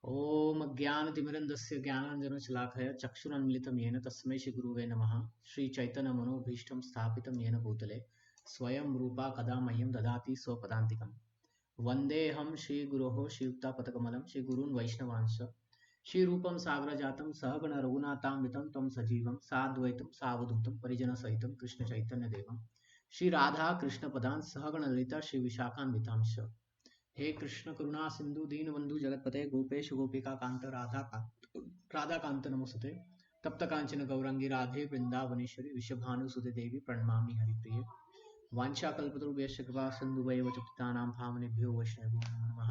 ॐ अज्ञानतिमिरन्दस्य ज्ञानाञ्जनशलाकया चक्षुरुन्मिलितं येन तस्मै श्रीगुरुवे नमः। श्रीचैतन्यमनोभीष्टं स्थापितं येन भूतले स्वयं रूपा कदा मह्यं ददाति स्वपदान्तिकं। वन्देऽहं श्रीगुरोः श्रीयुक्तापदकमलं श्रीगुरून् वैष्णवांश्च श्रीरूपं साग्रजातं सहगण रघुनाथान्वितं तं सजीवं साद्वैतं सावधूतं परिजनसहितं कृष्णचैतन्यदेवं श्रीराधा कृष्णपदान् सहगण ललिता श्रीविशाखान्वितांश्च। हे कृष्ण करुणा सिंधु दीनबंधु जगतपते गोपेश गोपिका कांत राधा कांत नमोस्तुते तप्त कांचन गौरंगी राधे वृंदावनेश्वरी विश्वभानुसुते देवी प्रणमामि हरिप्रिये वाञ्छाकल्पतरुभ्यश्च कृपा सिन्धुभैव च पतितानां पावनेभ्यो वैष्णवेभ्यो नमो नमः।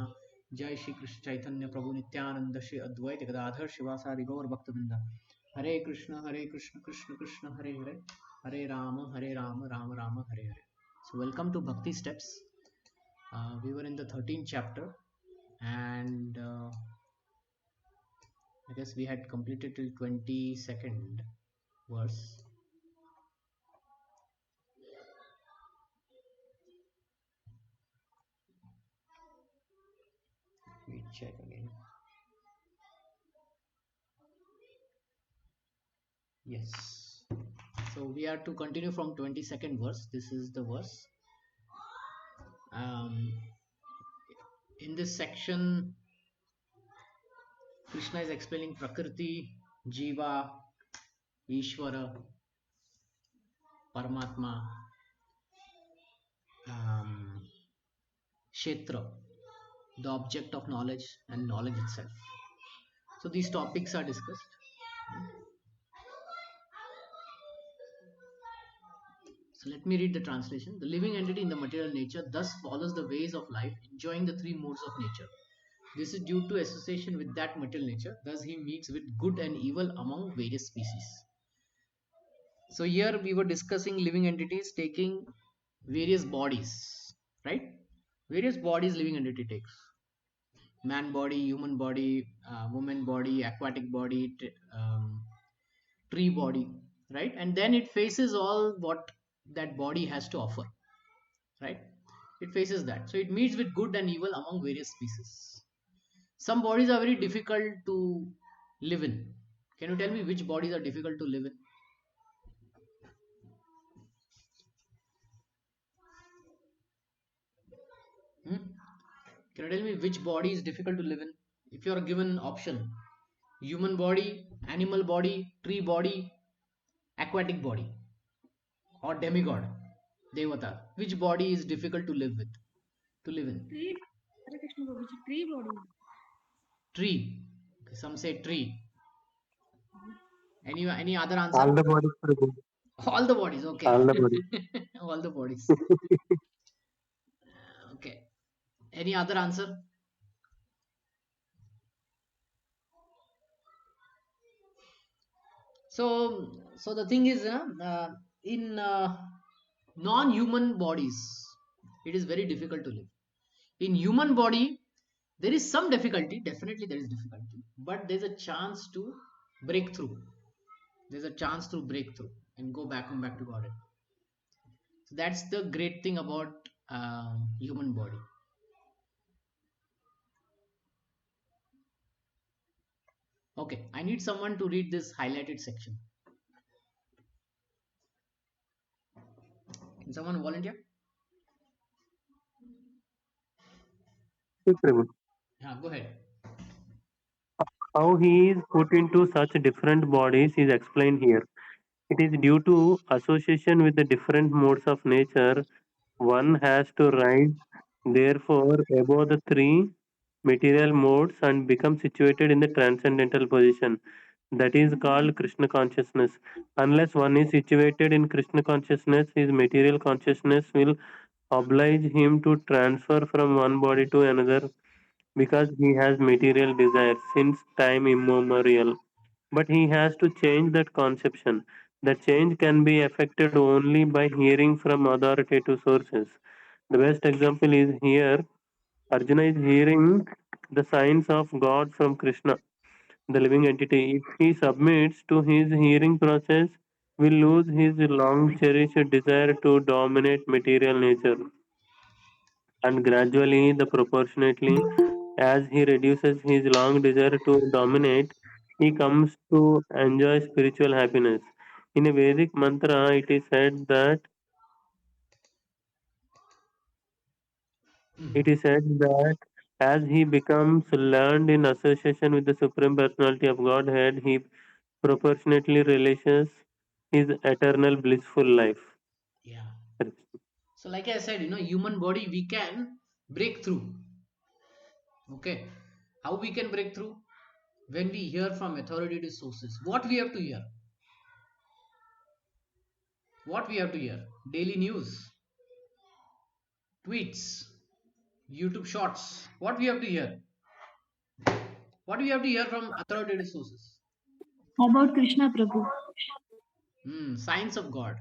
जय श्री कृष्ण चैतन्य प्रभु नित्यानंद श्री अद्वैत गदाधर शिवासादि गौर भक्तवृंद। हरे कृष्ण कृष्ण कृष्ण हरे हरे, हरे Ram Ram Ram Hare Hare. So welcome to Bhakti Steps. We were in the 13th chapter, and I guess we had completed till 22nd verse. Let me check again. Yes, so we are to continue from 22nd verse. This is the verse. In this section, Krishna is explaining Prakriti, Jiva, Ishvara, Paramatma, Kshetra, the object of knowledge, and knowledge itself. So these topics are discussed. So let me read the translation. The living entity in the material nature thus follows the ways of life, enjoying the three modes of nature. This is due to association with that material nature. Thus he meets with good and evil among various species. So here we were discussing living entities taking various bodies, right? Various bodies living entity takes. Man body, human body, woman body, aquatic body, tree body, right? And then it faces all what that body has to offer, right? It faces that. So it meets with good and evil among various species. Some bodies are very difficult to live in. Can you tell me which bodies are difficult to live in? Hmm? Can you tell me which body is difficult to live in? If you are given option, human body, animal body, tree body, aquatic body, or demigod, devata, which body is difficult to live with, to live in? Tree. Hare Krishna Prabhuji, tree body. Tree. Okay, some say tree. Any other All answer? the bodies are good. All the bodies. Okay. All the bodies. All the bodies. Okay. Any other answer? So the thing is, in non-human bodies, it is very difficult to live. In human body, there is some difficulty. Definitely, there is difficulty, but there's a chance to break through. There's a chance to break through and go back to God. So that's the great thing about human body. Okay, I need someone to read this highlighted section. Can someone volunteer? Yes, Prabhu. Yeah, go ahead. How he is put into such different bodies is explained here. It is due to association with the different modes of nature. One has to rise, therefore, above the three material modes and become situated in the transcendental position. That is called Krishna consciousness. Unless one is situated in Krishna consciousness, his material consciousness will oblige him to transfer from one body to another because he has material desires since time immemorial. But he has to change that conception. The change can be effected only by hearing from authoritative sources. The best example is here Arjuna is hearing the signs of God from Krishna, the living entity. If he submits to his hearing process, will lose his long cherished desire to dominate material nature and gradually the proportionately As he reduces his long desire to dominate, he comes to enjoy spiritual happiness. In a Vedic mantra, it is said that as he becomes learned in association with the Supreme Personality of Godhead, he proportionately relishes his eternal blissful life. Yeah. So, like I said, human body we can break through. Okay. How we can break through? When we hear from authoritative sources. What we have to hear? What we have to hear? Daily news, tweets, YouTube shorts. What we have to hear? What we have to hear from authoritative sources? About Krishna Prabhu. Science of God,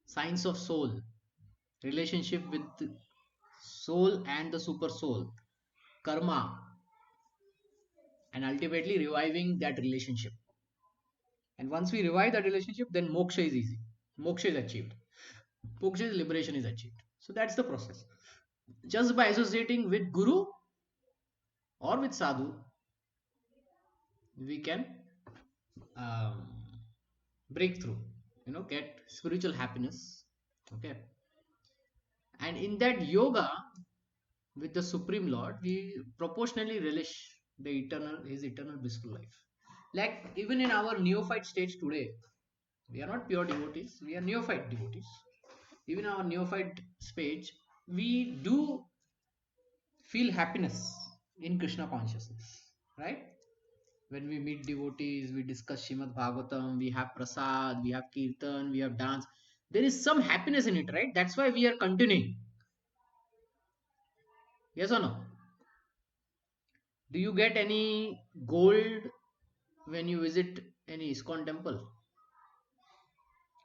science of soul, relationship with the soul and the super soul, karma, and ultimately reviving that relationship. And once we revive that relationship, then moksha is easy. Moksha is achieved. Moksha is liberation is achieved. So that's the process. Just by associating with Guru or with Sadhu, we can um, break through, get spiritual happiness. Okay. And in that yoga with the Supreme Lord, we proportionally relish his eternal blissful life. Like even in our neophyte stage today, we are not pure devotees, we are neophyte devotees. Even our neophyte stage, we do feel happiness in Krishna consciousness, right? When we meet devotees, we discuss Shrimad Bhagavatam, we have prasad, we have kirtan, we have dance. There is some happiness in it, right? That's why we are continuing. Yes or no? Do you get any gold when you visit any ISKCON temple?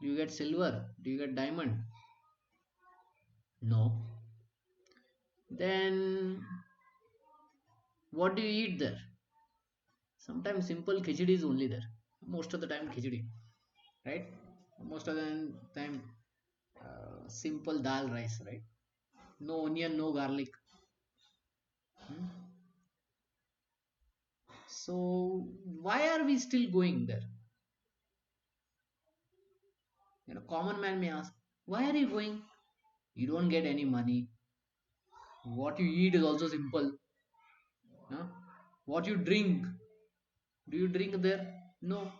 Do you get silver? Do you get diamond? No. Then what do you eat there? Sometimes simple khichdi is only there. Most of the time khichdi, right? Most of the time simple dal rice, right? No onion, no garlic. Hmm? So why are we still going there? Common man may ask, why are you going? You don't get any money. What you eat is also simple. Huh? What you drink? Do you drink there? No.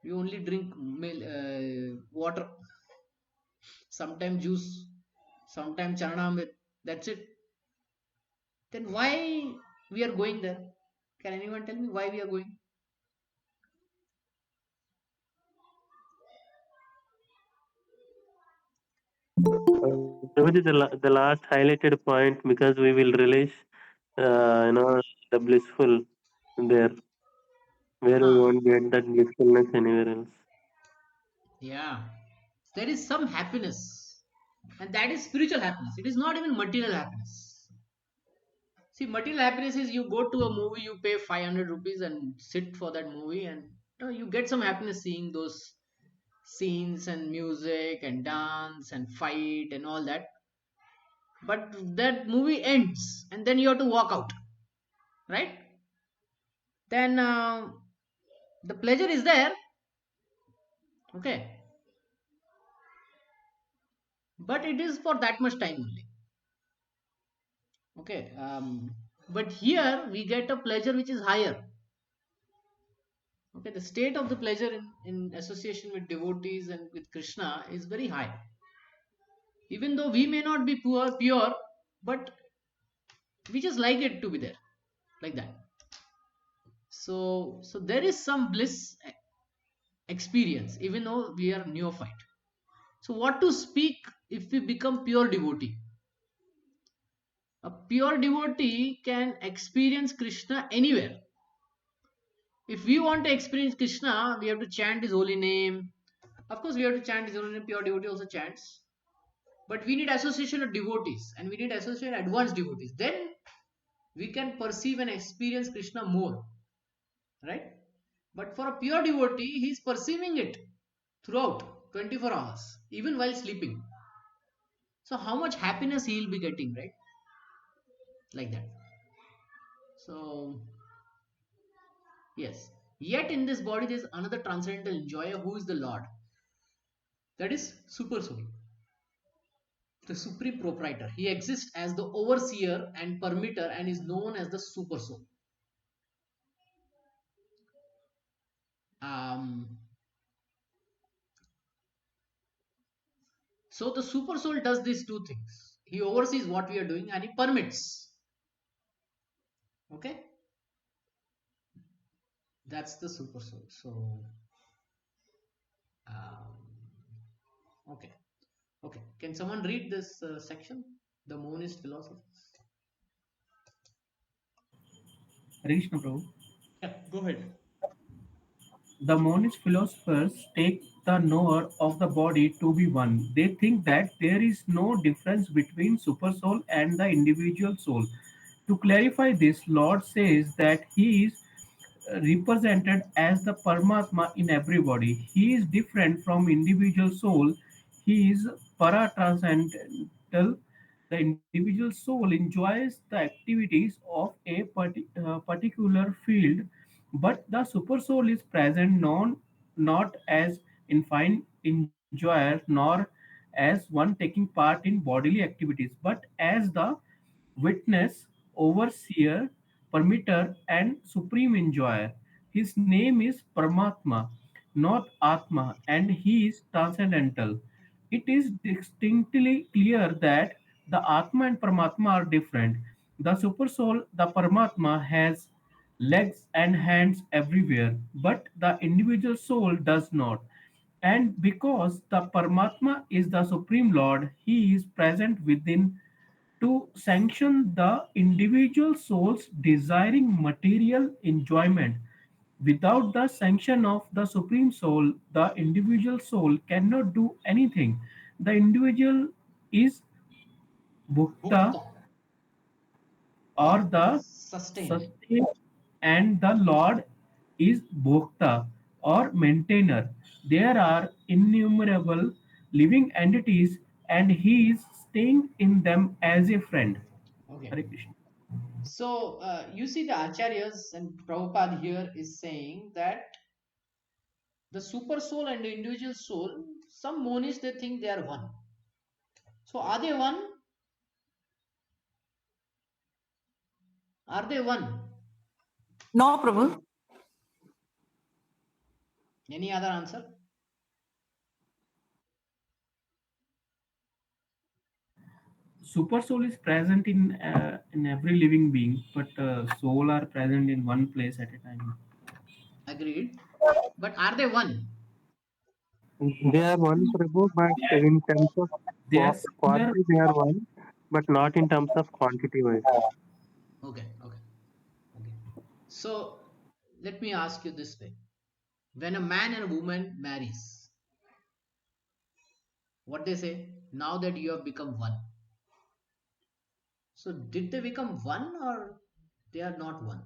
You only drink water. Sometimes juice. Sometimes charnamrit. That's it. Then why we are going there? Can anyone tell me why we are going? Prabhuji, the last highlighted point, because we will relish, the blissful there, where we Huh. won't get that blissfulness anywhere else. Yeah. There is some happiness. And that is spiritual happiness. It is not even material happiness. See, material happiness is you go to a movie, you pay 500 rupees and sit for that movie, and you get some happiness seeing those scenes and music and dance and fight and all that. But that movie ends and then you have to walk out, right? Then the pleasure is there, okay, but it is for that much time only, okay. But here we get a pleasure which is higher. Okay, the state of the pleasure in association with devotees and with Krishna is very high. Even though we may not be pure, but we just like it to be there, like that. So there is some bliss experience, even though we are neophyte. So what to speak if we become pure devotee? A pure devotee can experience Krishna anywhere. If we want to experience Krishna, we have to chant his holy name. Of course, we have to chant his holy name. Pure devotee also chants. But we need association of devotees and we need association advanced devotees. Then we can perceive and experience Krishna more. Right? But for a pure devotee, he is perceiving it throughout 24 hours, even while sleeping. So, how much happiness he will be getting, right? like that. So yes, yet in this body there is another transcendental enjoyer who is the Lord, that is super soul, the supreme proprietor. He exists as the overseer and permitter and is known as the super soul. um, so the super soul does these two things: he oversees what we are doing and he permits. Okay, that's the super soul. So um, okay, okay, can someone read this section, the monist philosophers? Hare Krishna Prabhu. Yeah, go ahead. The monist philosophers take the knower of the body to be one. They think that there is no difference between supersoul and the individual soul. To clarify this, Lord says that he is represented as the Paramatma in everybody. He is different from individual soul. He is para-transcendental. The individual soul enjoys the activities of a particular field, but the super soul is present not as infinite enjoyer nor as one taking part in bodily activities, but as the witness, overseer, permitter, and supreme enjoyer. His name is Paramatma, not Atma, and he is transcendental. It is distinctly clear that the Atma and Paramatma are different. The Supersoul, the Paramatma, has legs and hands everywhere, but the individual soul does not. And because the Paramatma is the Supreme Lord, he is present within to sanction the individual soul's desiring material enjoyment. Without the sanction of the Supreme Soul, the individual soul cannot do anything. The individual is Bhukta Bhukta or or the sustained. sustained, and the Lord is Bhokta or maintainer. There are innumerable living entities, and He is staying in them as a friend. Okay. Hare Krishna. So you see, the acharyas and Prabhupada here is saying that the super soul and the individual soul, some monists they think they are one. So are they one? Are they one? No, Prabhu. Any other answer? Super soul is present in every living being, but soul are present in one place at a time. Agreed. But are they one? They are one, Prabhu, but in terms of They are similar. quality, they are one, but not in terms of quantity wise. Okay, okay, okay. So let me ask you this way. When a man and a woman marries, what they say? Now that you have become one. So did they become one or they are not one?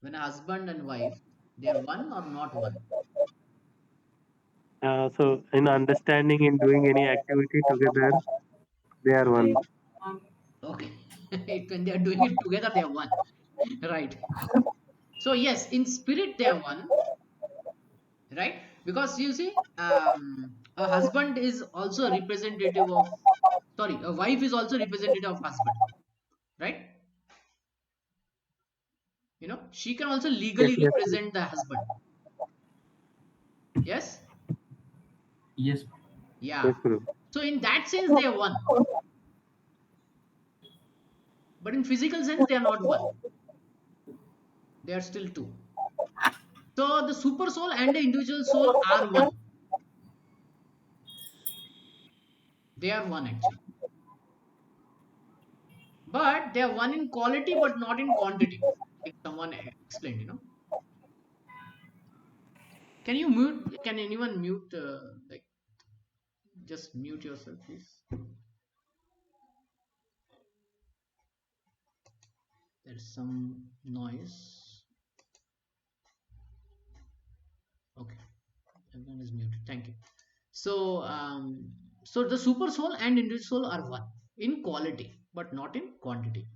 When a husband and wife, they are one or not one? So, in understanding, in doing any activity together, they are one. Okay. When they are doing it together, they are one. Right. So yes, in spirit they are one, right? Because you see, a husband is also a representative of, sorry, a wife is also representative of husband, right? You know, she can also Yes, legally yes, represent the husband. Yes. Yes, yes, Yeah. Prabhu. So in that sense, they are one, but in physical sense, they are not one. They are still two. So the super soul and the individual soul are one. They are one actually, but they are one in quality, but not in quantity. Like someone explained, you know. Can you mute? Can anyone mute? Like, just mute yourself, please. There's some noise. Okay, everyone is muted. Thank you. So, so the super soul and individual soul are one. in quality, but not in quantity.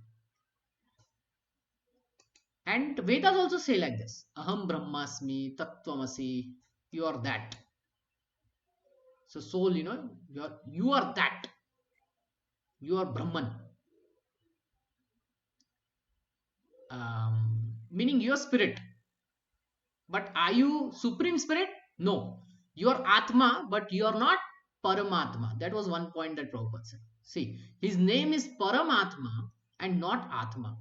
And Vedas also say like this: Aham Brahmasmi, Tattvamasi, you are that. So, soul, you are that. You are Brahman. Meaning you are spirit. But are you supreme spirit? No. You are Atma, but you are not Paramatma. That was one point that Prabhupada said. See, his name is Paramatma and not Atma.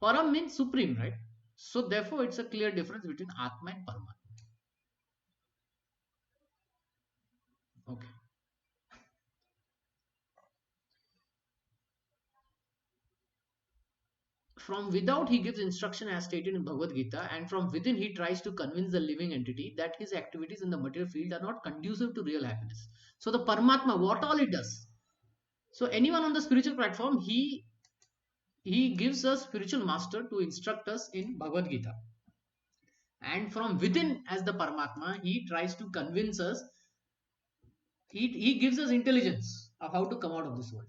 Param means supreme, right? So therefore, it's a clear difference between Atma and Paramatma. Okay. From without, he gives instruction as stated in Bhagavad Gita, and from within, he tries to convince the living entity that his activities in the material field are not conducive to real happiness. So the Paramatma, what all it does. So anyone on the spiritual platform, he gives a spiritual master to instruct us in Bhagavad Gita. And from within, as the Paramatma, he tries to convince us, he gives us intelligence of how to come out of this world.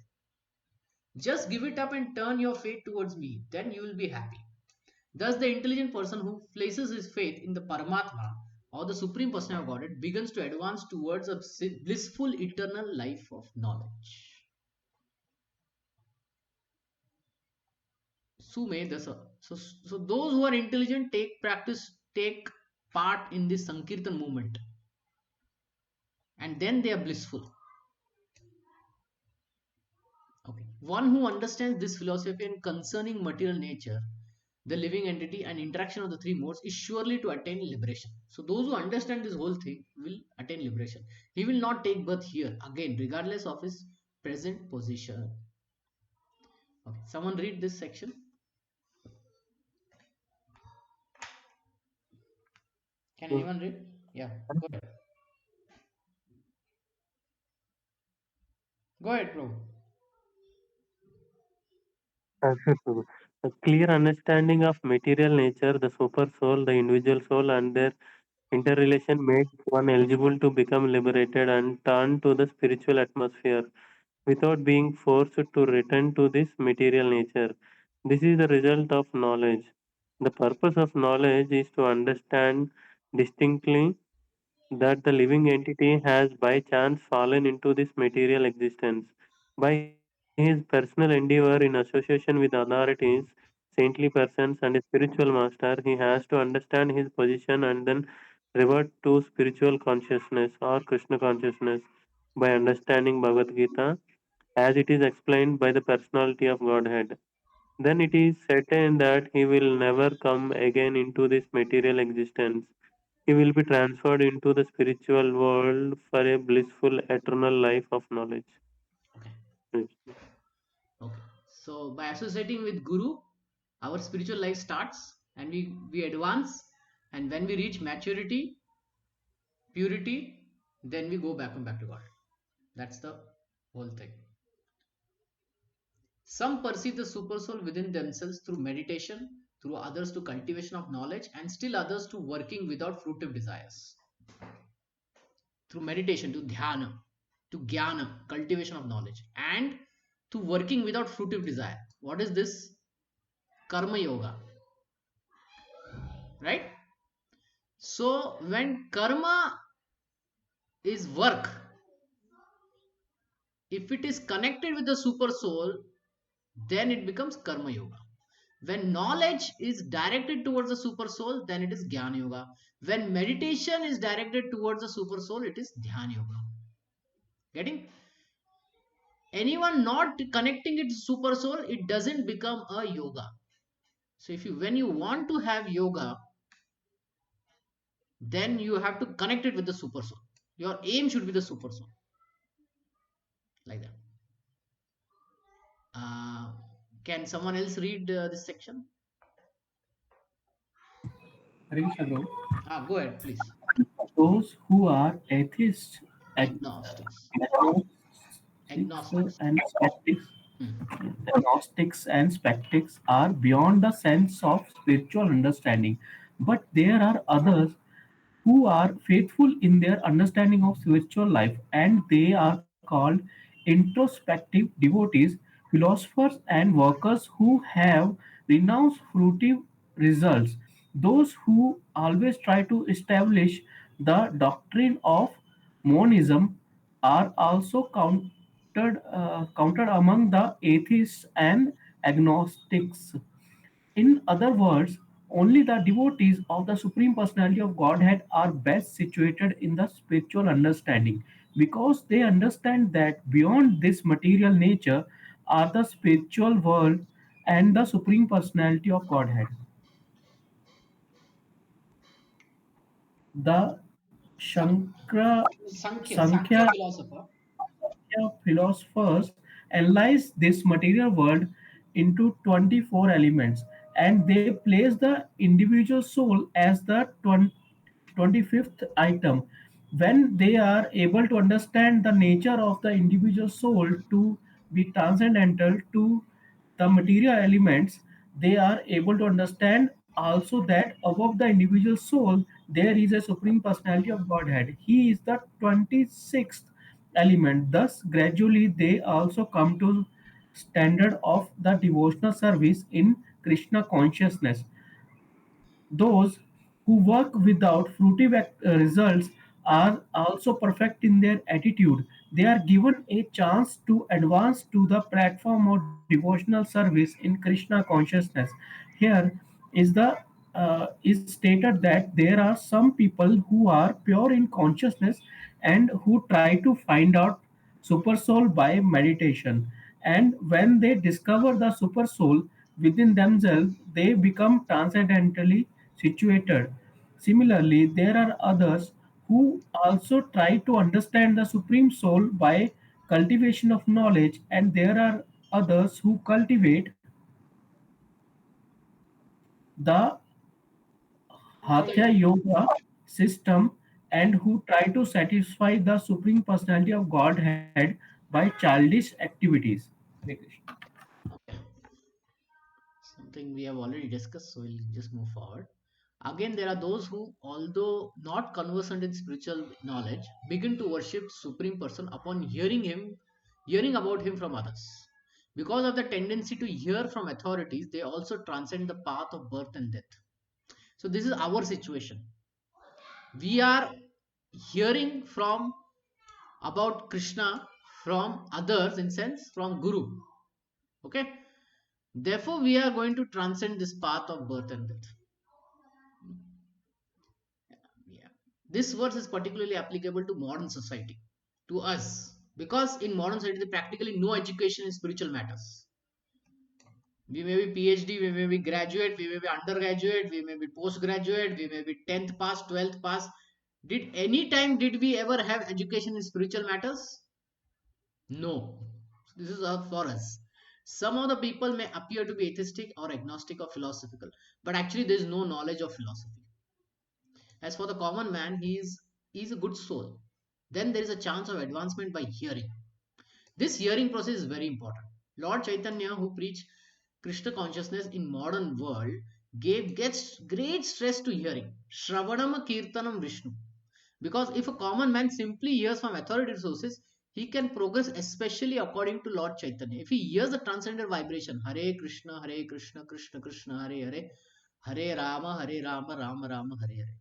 Just give it up and turn your fate towards me, then you will be happy. Thus, the intelligent person who places his faith in the Paramatma or the Supreme Person of Godhead begins to advance towards a blissful eternal life of knowledge. Sume Dasa. So those who are intelligent take part in this Sankirtan movement, and then they are blissful. Okay. One who understands this philosophy and concerning material nature, the living entity, and interaction of the three modes is surely to attain liberation. So those who understand this whole thing will attain liberation. He will not take birth here again, regardless of his present position. Okay. Someone read this section. Can anyone read? Yeah. Go ahead. Go ahead, bro. Absolutely. A clear understanding of material nature, the super soul, the individual soul, and their interrelation makes one eligible to become liberated and turn to the spiritual atmosphere without being forced to return to this material nature. This is the result of knowledge. The purpose of knowledge is to understand distinctly that the living entity has by chance fallen into this material existence. By his personal endeavor in association with authorities, saintly persons, and a spiritual master, he has to understand his position and then revert to spiritual consciousness or Krishna consciousness by understanding Bhagavad Gita as it is explained by the personality of Godhead. Then it is certain that he will never come again into this material existence. He will be transferred into the spiritual world for a blissful eternal life of knowledge. Okay. Yes. Okay. So by associating with Guru, our spiritual life starts and we advance, and when we reach maturity, purity, then we go back to God. That's the whole thing. Some perceive the super soul within themselves through meditation, through others to cultivation of knowledge, and still others to working without fruitive desires. Through meditation, to dhyana, to jnana, cultivation of knowledge, and to working without fruitive desire. What is this? Karma yoga, right? So when karma is work, if it is connected with the super soul, then it becomes karma yoga. When knowledge is directed towards the super soul, then it is jnana yoga. When meditation is directed towards the super soul, it is dhyana yoga. Getting? Anyone not connecting it to super soul, it doesn't become a yoga. So if you when you want to have yoga, then you have to connect it with the super soul. Your aim should be the super soul, like that. uh, can someone else read this section? Hare Krishna, bro. Go ahead, please. Those who are atheists, Agnostics. Agnostics. and skeptics, Hmm. agnostics and skeptics are beyond the sense of spiritual understanding. But there are others who are faithful in their understanding of spiritual life, and they are called introspective devotees, philosophers, and workers who have renounced fruitive results. Those who always try to establish the doctrine of monism are also counted among the atheists and agnostics. In other words, only the devotees of the Supreme Personality of Godhead are best situated in the spiritual understanding because they understand that beyond this material nature are the spiritual world and the Supreme Personality of Godhead. The Shankara, Sankhya Sankhya philosopher. philosophers analyze this material world into 24 elements and they place the individual soul as the 25th item. When they are able to understand the nature of the individual soul to be transcendental to the material elements, they are able to understand also that above the individual soul there is a supreme personality of Godhead. He is the 26th element. Thus, gradually they also come to standard of the devotional service in Krishna consciousness. Those who work without fruitive results are also perfect in their attitude. They are given a chance to advance to the platform of devotional service in Krishna consciousness. Here is stated that there are some people who are pure in consciousness and who try to find out super soul by meditation, and when they discover the super soul within themselves they become transcendentally situated. Similarly, there are others who also try to understand the supreme soul by cultivation of knowledge, and there are others who cultivate the Hatha Hatha yoga. Yoga system and who try to satisfy the Supreme Personality of Godhead by childish activities. Hare Krishna. Okay. Something we have already discussed, so we'll just move forward. Again, there are those who, although not conversant in spiritual knowledge, begin to worship Supreme Person upon hearing about him from others. Because of the tendency to hear from authorities, they also transcend the path of birth and death. So this is our situation. We are hearing from about Krishna from others, in sense from Guru. Okay. Therefore, we are going to transcend this path of birth and death. Yeah. This verse is particularly applicable to modern society, to us, because in modern society, there practically no education in spiritual matters. We may be PhD, we may be graduate, we may be undergraduate, we may be postgraduate, we may be 10th pass, 12th pass. Did we ever have education in spiritual matters? No. This is for us. Some of the people may appear to be atheistic or agnostic or philosophical, but actually there is no knowledge of philosophy. As for the common man, he is a good soul. Then there is a chance of advancement by hearing. This hearing process is very important. Lord Chaitanya, who preached Krishna consciousness in modern world, gets great stress to hearing. Shravanam Kirtanam Vishnu. Because if a common man simply hears from authoritative sources, he can progress, especially according to Lord Chaitanya. If he hears the transcendental vibration, Hare Krishna, Krishna Krishna, Hare Hare, Hare Rama, Rama Rama, Hare Hare.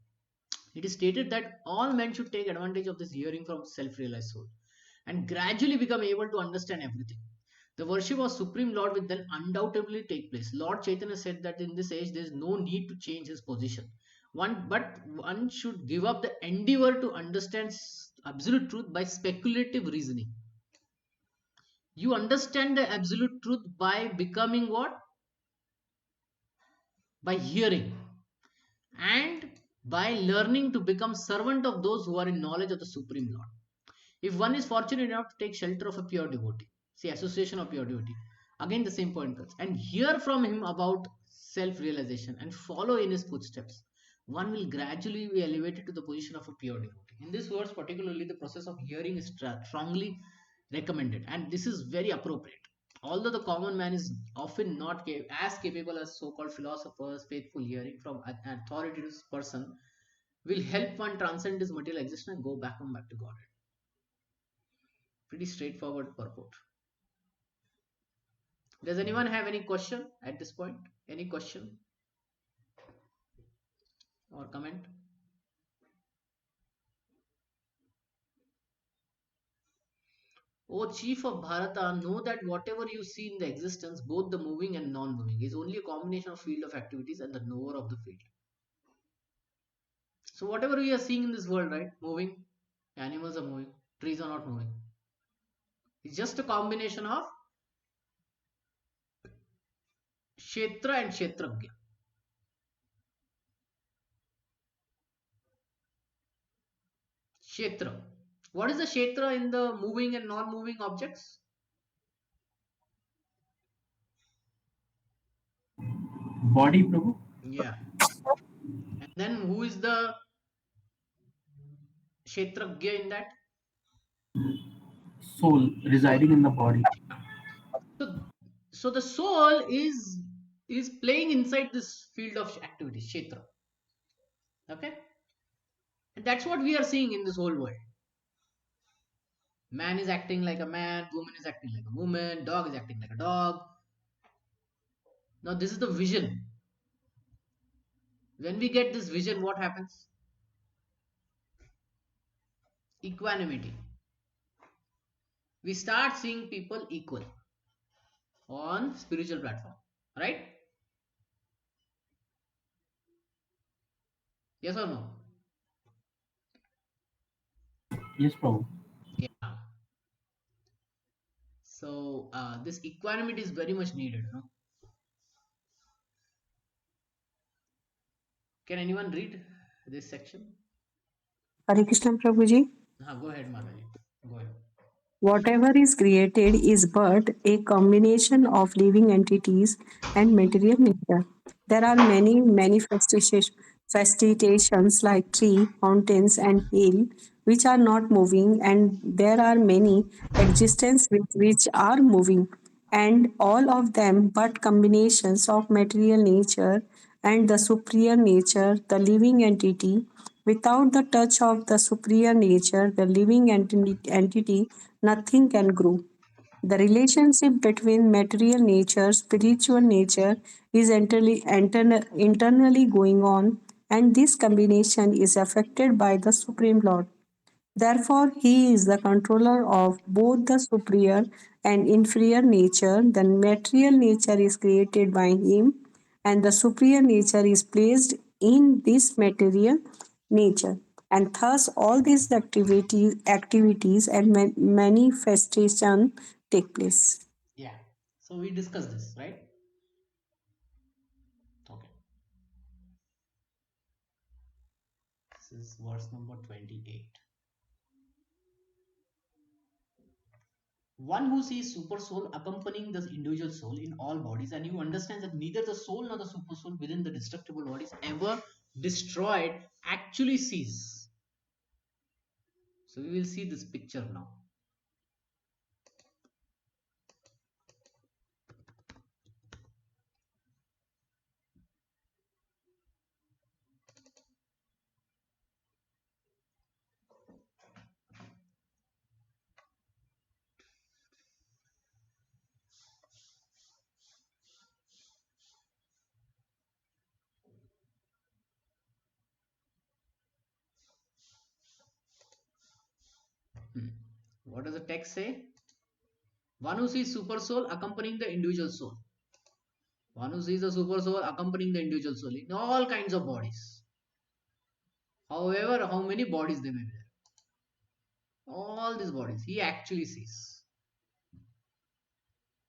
It is stated that all men should take advantage of this hearing from self-realized soul and gradually become able to understand everything. The worship of Supreme Lord will then undoubtedly take place. Lord Chaitanya said that in this age there is no need to change his position. One should give up the endeavor to understand absolute truth by speculative reasoning. You understand the absolute truth by becoming what? By hearing and by learning to become servant of those who are in knowledge of the Supreme Lord. If one is fortunate enough to take shelter of a pure devotee, see association of pure devotee, again the same point comes, and hear from him about self-realization and follow in his footsteps, one will gradually be elevated to the position of a pure devotee. In this verse, particularly, the process of hearing is strongly recommended, and this is very appropriate. Although the common man is often not as capable as so-called philosophers, faithful hearing from an authoritative person will help one transcend this material existence and go back to God. Pretty straightforward purport. Does anyone have any question at this point? Any question or comment? O chief of Bharata, know that whatever you see in the existence, both the moving and non-moving, is only a combination of field of activities and the knower of the field. So whatever we are seeing in this world, right? Moving, animals are moving, trees are not moving. It's just a combination of Kshetra and Kshetragya. Kshetra. What is the Kshetra in the moving and non-moving objects? Body, Prabhu. Yeah. And then who is the Kshetragya in that? Soul Soul. residing in the body. So, so the soul is playing inside this field of activity, Kshetra. Okay? And that's what we are seeing in this whole world. Man is acting like a man, woman is acting like a woman, dog is acting like a dog. Now this is the vision. When we get this vision, what happens? Equanimity. We start seeing people equal on spiritual platform, right? Yes or no? Yes, Prabhu. Yeah. So this equanimity is very much needed. No? Can anyone read this section? Hare Krishna Prabhuji. Go ahead, Mataji. Go ahead. Whatever is created is but a combination of living entities and material nature. There are many manifestations like tree, mountains, and hill, which are not moving, and there are many existences which are moving, and all of them but combinations of material nature and the superior nature, the living entity. Without the touch of the superior nature, the living entity, nothing can grow. The relationship between material nature, spiritual nature is internally going on, and this combination is affected by the Supreme Lord. Therefore, he is the controller of both the superior and inferior nature. The material nature is created by him, and the superior nature is placed in this material nature. And thus, all these activities and manifestation take place. Yeah. So we discussed this, right? Okay. This is verse number 28. One who sees super soul accompanying the individual soul in all bodies, and you understand that neither the soul nor the super soul within the destructible body is ever destroyed, actually sees. So we will see this picture now. What does the text say? One who sees super soul accompanying the individual soul. One who sees the super soul accompanying the individual soul in all kinds of bodies. However, how many bodies they may be there. All these bodies he actually sees.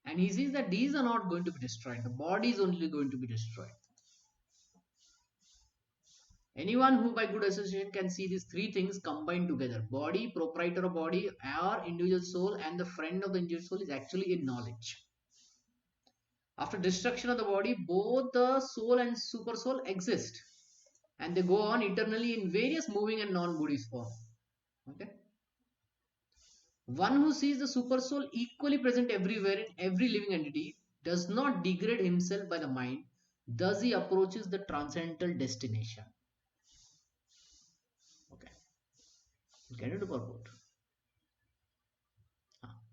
And he sees that these are not going to be destroyed. The body is only going to be destroyed. Anyone who by good association can see these three things combined together, body, proprietor of body, our individual soul, and the friend of the individual soul, is actually in knowledge. After destruction of the body, both the soul and super soul exist, and they go on eternally in various moving and non-Buddhist form. Okay. One who sees the super soul equally present everywhere in every living entity does not degrade himself by the mind, thus he approaches the transcendental destination. Okay. Get it to purport.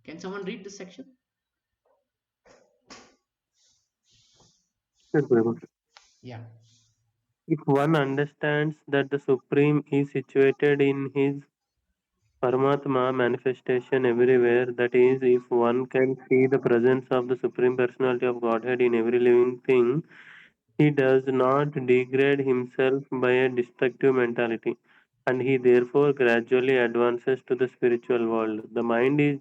Can someone read this section? Yes, Prabhu. Yeah. If one understands that the Supreme is situated in his Paramatma manifestation everywhere, that is, if one can see the presence of the Supreme Personality of Godhead in every living thing, he does not degrade himself by a destructive mentality, and he therefore gradually advances to the spiritual world. The mind is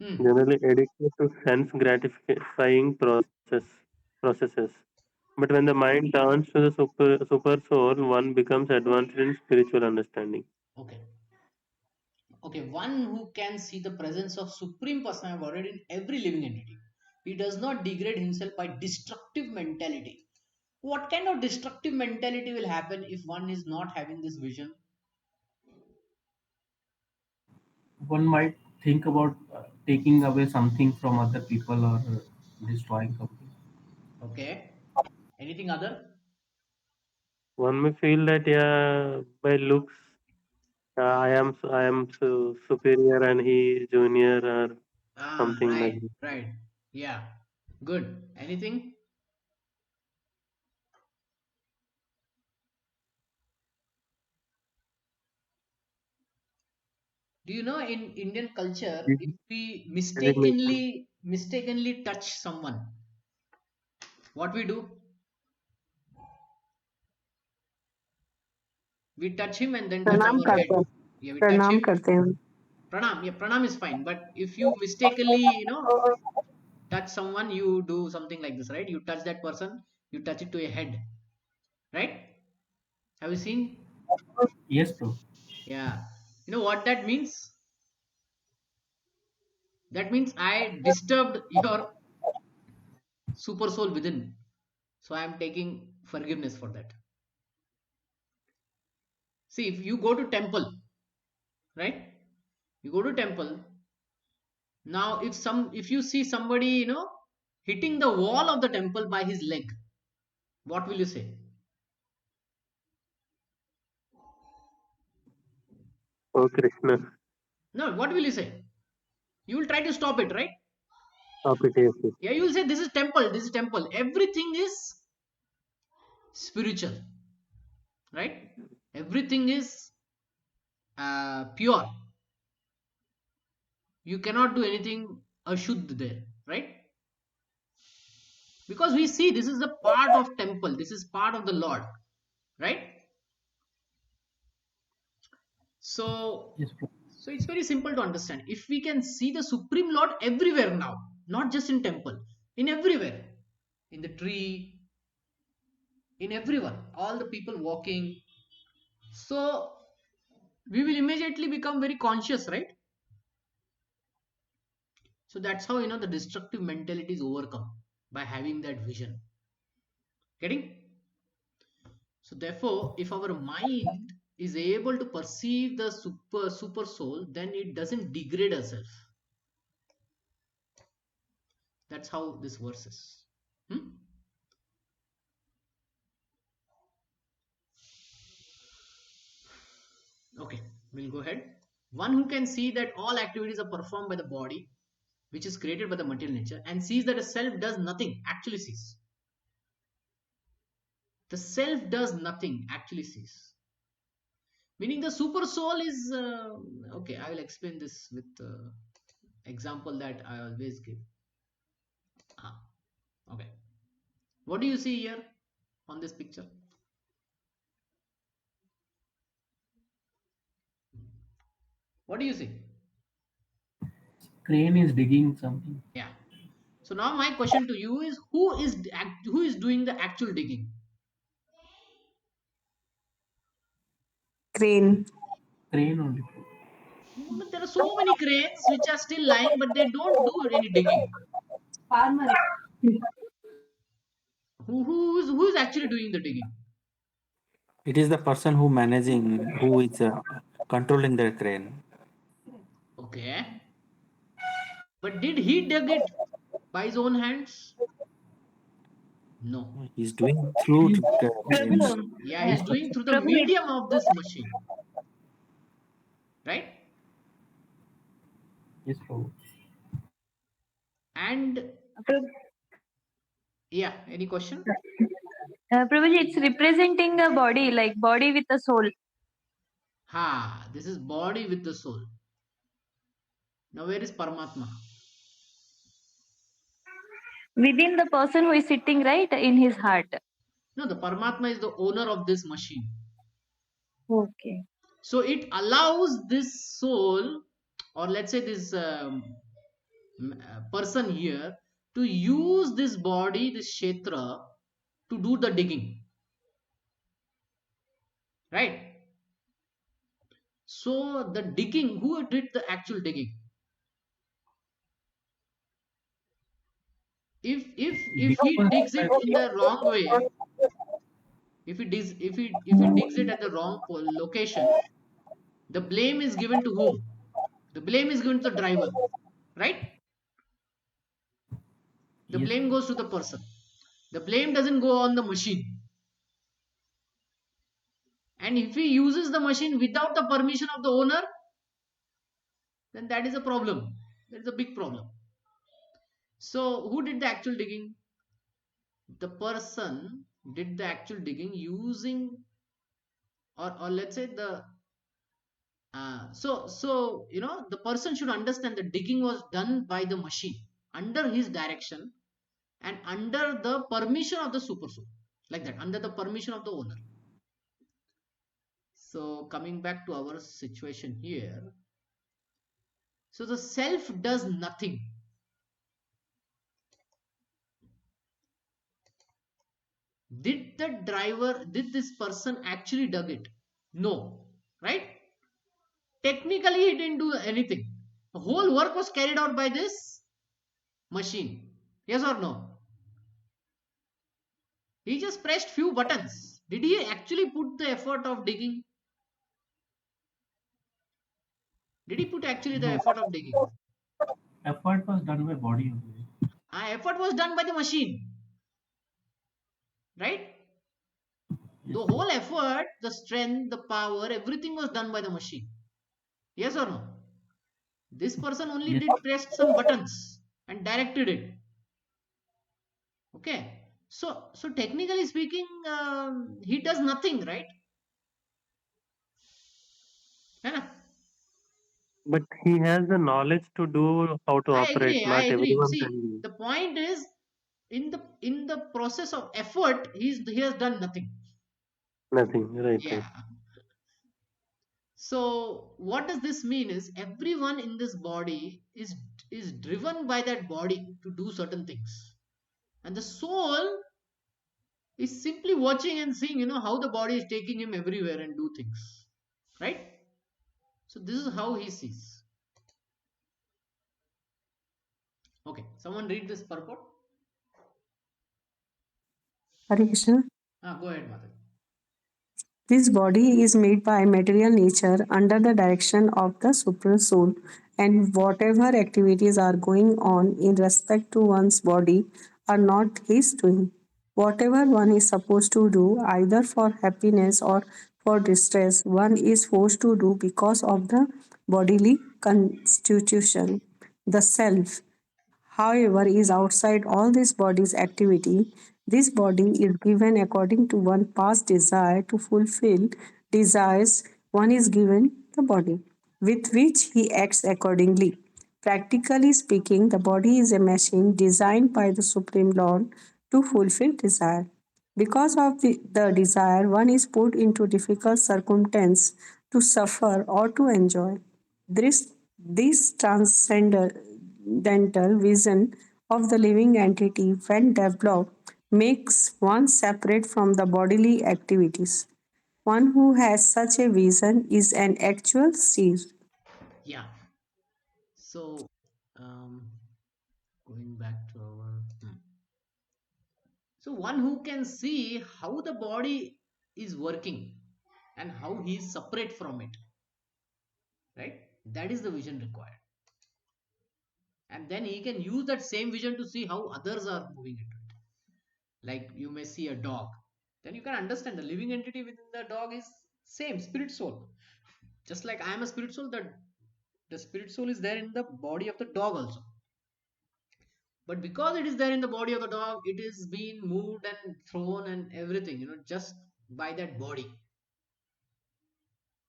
Hmm. generally addicted to sense gratifying processes. But when the mind turns to the super soul, one becomes advanced in spiritual understanding. Okay. Okay. One who can see the presence of Supreme Personality of Godhead in every living entity. He does not degrade himself by destructive mentality. What kind of destructive mentality will happen if one is not having this vision? One might think about taking away something from other people or destroying something. Okay. Anything other? One may feel that, yeah, by looks, I am superior and he is junior or Ah, something like right, that. right. Yeah. Good. Anything? Do you know in Indian culture, if we Designation. mistakenly touch someone, what we do? We touch him and then touch प्रणाम our head. करते हैं Yeah, we touch प्रणाम him. करते हैं Pranam. Yeah, pranam is fine. But if you mistakenly, touch someone, you do something like this, right? You touch that person, you touch it to your head, right? Have you seen? Yes, bro. Yeah. You know what that means? That means I disturbed your super soul within. So I am taking forgiveness for that. See, if you go to temple, right? You go to temple. Now, if you see somebody, hitting the wall of the temple by his leg, what will you say? Oh Krishna, No, what will you say? You will try to stop it, right? stop it, yes, yes. Yeah, you will say this is temple, this is temple. Everything is spiritual, right? Everything is pure. You cannot do anything ashuddh there, right? Because we see this is the part of temple, this is part of the Lord, right? So, Yes, bro. so it's very simple to understand. If we can see the Supreme Lord everywhere now, not just in temple, in everywhere, in the tree, in everyone, all the people walking, so we will immediately become very conscious, right? So that's how the destructive mentality is overcome by having that vision. Getting? So therefore, if our mind is able to perceive the super soul, then it doesn't degrade itself. That's how this verse is. Hmm? Okay, we'll go ahead. One who can see that all activities are performed by the body, which is created by the material nature, and sees that a self does nothing, actually sees. The self does nothing, actually sees. Meaning the super soul is okay. I will explain this with example that I always give. Ah, okay. What do you see here on this picture? What do you see? Crane is digging something. Yeah. So now my question to you is who is doing the actual digging? crane Crane only. But there are so many cranes which are still lying, but they don't do any digging. Farmer. Who is actually doing the digging? It is the person who managing, who is controlling the crane. Okay. But did he dig it by his own hands? No. He's doing through means Prabhu, Yeah, he's doing construction. through the Prabhu, medium of this machine, right? Yes, Prabhu. And Prabhu, yeah, any question? Prabhuji, it's representing a body, like body with a soul. This is body with the soul. Now where is Paramatma? Within the person who is sitting right in his heart. No, the Paramatma is the owner of this machine. Okay. So it allows this soul, or let's say this person here, to use this body, this kshetra, to do the digging. Right? So the digging, who did the actual digging? If Gita he was digs done it by in the wrong way, if he digs it at the wrong location, the blame is given to whom? The blame is given to the driver, right? The yes, blame goes to the person. The blame doesn't go on the machine. And if he uses the machine without the permission of the owner, then that is a problem. That is a big problem. So who did the actual digging? The person did the actual digging using, or let's say the so the person should understand the digging was done by the machine under his direction and under the permission of the super soul, like that, under the permission of the owner. So coming back to our situation here, so the self does nothing. Did this person actually dug it? No, right? Technically he didn't do anything. The whole work was carried out by this machine. Yes or no? He just pressed few buttons. Did he actually put the effort of digging? Did he put actually the no. effort of digging? Effort was done by body only. Effort was done by the machine, right? Yes, The whole effort, the strength, the power, everything was done by the machine. Yes or no? This person only yes, did pressed some buttons and directed it. Okay. So technically speaking, he does nothing, right? है ना? But he has the knowledge to do how to I operate. agree. I Not agree. everyone See, can do. the point is, in the process of effort, he has done nothing. Nothing. Right, right. Yeah. So what does this mean is everyone in this body is driven by that body to do certain things, and the soul is simply watching and seeing, how the body is taking him everywhere and do things, right? So this is how he sees. Okay, someone read this purport. Hare Krishna. Go ahead, mother. This body is made by material nature under the direction of the Supreme Soul, and whatever activities are going on in respect to one's body are not his doing. Whatever one is supposed to do, either for happiness or for distress, one is forced to do because of the bodily constitution, the self. However, is outside all this body's activity. This body is given according to one past desire to fulfill desires. One is given the body, with which he acts accordingly. Practically speaking, the body is a machine designed by the Supreme Lord to fulfill desire. Because of the desire, one is put into difficult circumstance to suffer or to enjoy. This transcendental vision of the living entity, when developed, makes one separate from the bodily activities. One who has such a vision is an actual seer. Yeah. So, going back to our. So, one who can see how the body is working and how he is separate from it, right? That is the vision required. And then he can use that same vision to see how others are moving into it. Like you may see a dog, then you can understand the living entity within the dog is same spirit soul. Just like I am a spirit soul, that The spirit soul is there in the body of the dog also. But because it is there in the body of the dog, it is being moved and thrown and everything, just by that body.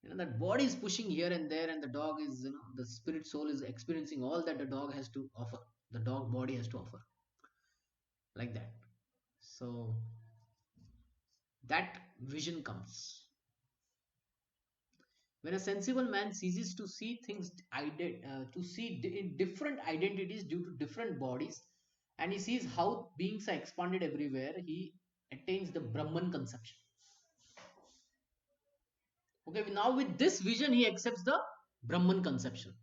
That body is pushing here and there, and the dog is, the spirit soul is experiencing all that the dog has to offer. The dog body has to offer. Like that. So that vision comes. When a sensible man ceases to see things, to see different identities due to different bodies, and he sees how beings are expanded everywhere, he attains the Brahman conception. Okay, now with this vision, he accepts the Brahman conception.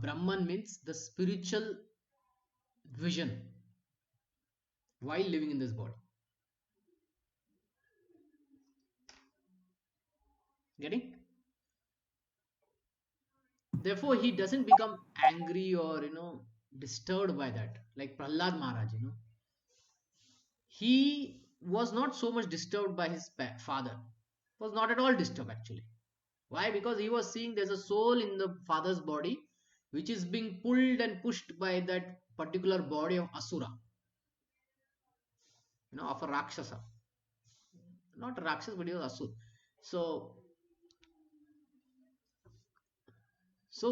Brahman means the spiritual vision while living in this body. Getting? Therefore, he doesn't become angry or disturbed by that. Like Prahlad Maharaj, he was not so much disturbed by his father. Was not at all disturbed actually. Why? Because he was seeing there's a soul in the father's body which is being pulled and pushed by that particular body of Asura, of a Rakshasa. Not a Rakshasa, but he was Asura. So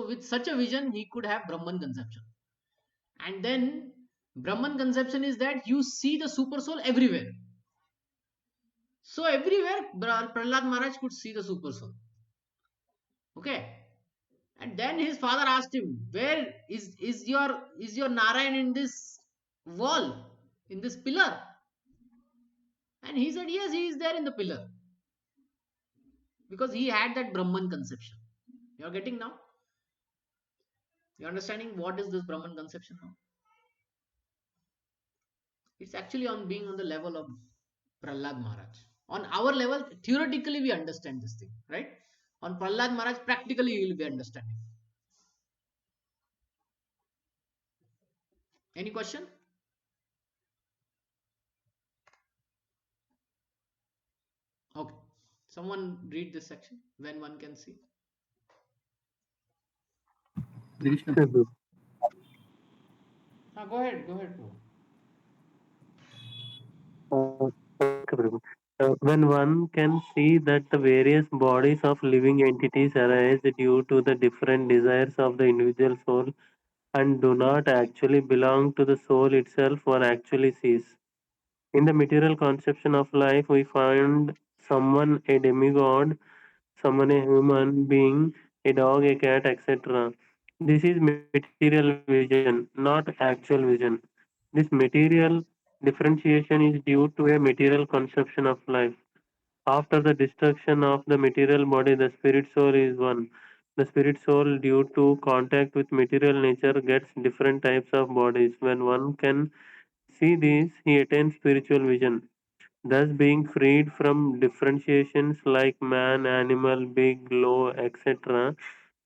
with such a vision, he could have Brahman conception. And then Brahman conception is that you see the super soul everywhere. So everywhere, Prahlad Maharaj could see the super soul. Okay. And then his father asked him, "Where is your Narayan in this wall, in this pillar?" And he said, "Yes, he is there in the pillar." Because he had that Brahman conception. You are getting now? You are understanding what is this Brahman conception now? It's actually on being on the level of Prahlad Maharaj. On our level, theoretically we understand this thing, right? On Prahlad Maharaj, practically you will be understanding. Any question? Okay. Someone read this section when one can see. Krishna. Go ahead, bro. Okay, Prabhu. When one can see that the various bodies of living entities arise due to the different desires of the individual soul and do not actually belong to the soul itself or actually sees. In the material conception of life, we find someone a demigod, someone a human being, a dog, a cat, etc. This is material vision, not actual vision. This material differentiation is due to a material conception of life. After the destruction of the material body, the spirit soul is one. The spirit soul, due to contact with material nature, gets different types of bodies. When one can see this, he attains spiritual vision. Thus, being freed from differentiations like man, animal, big, low, etc.,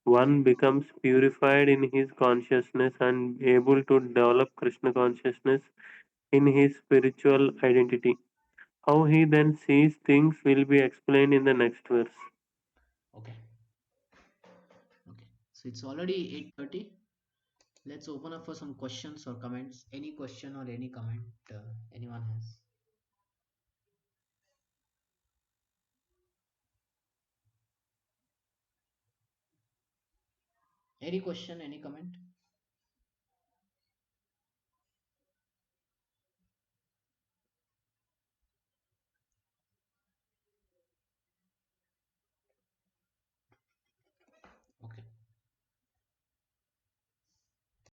one becomes purified in his consciousness and able to develop Krishna consciousness in his spiritual identity. How he then sees things will be explained in the next verse. Okay. Okay. So it's already 8:30. Let's open up for some questions or comments. Any question or any comment anyone has? Any question, any comment?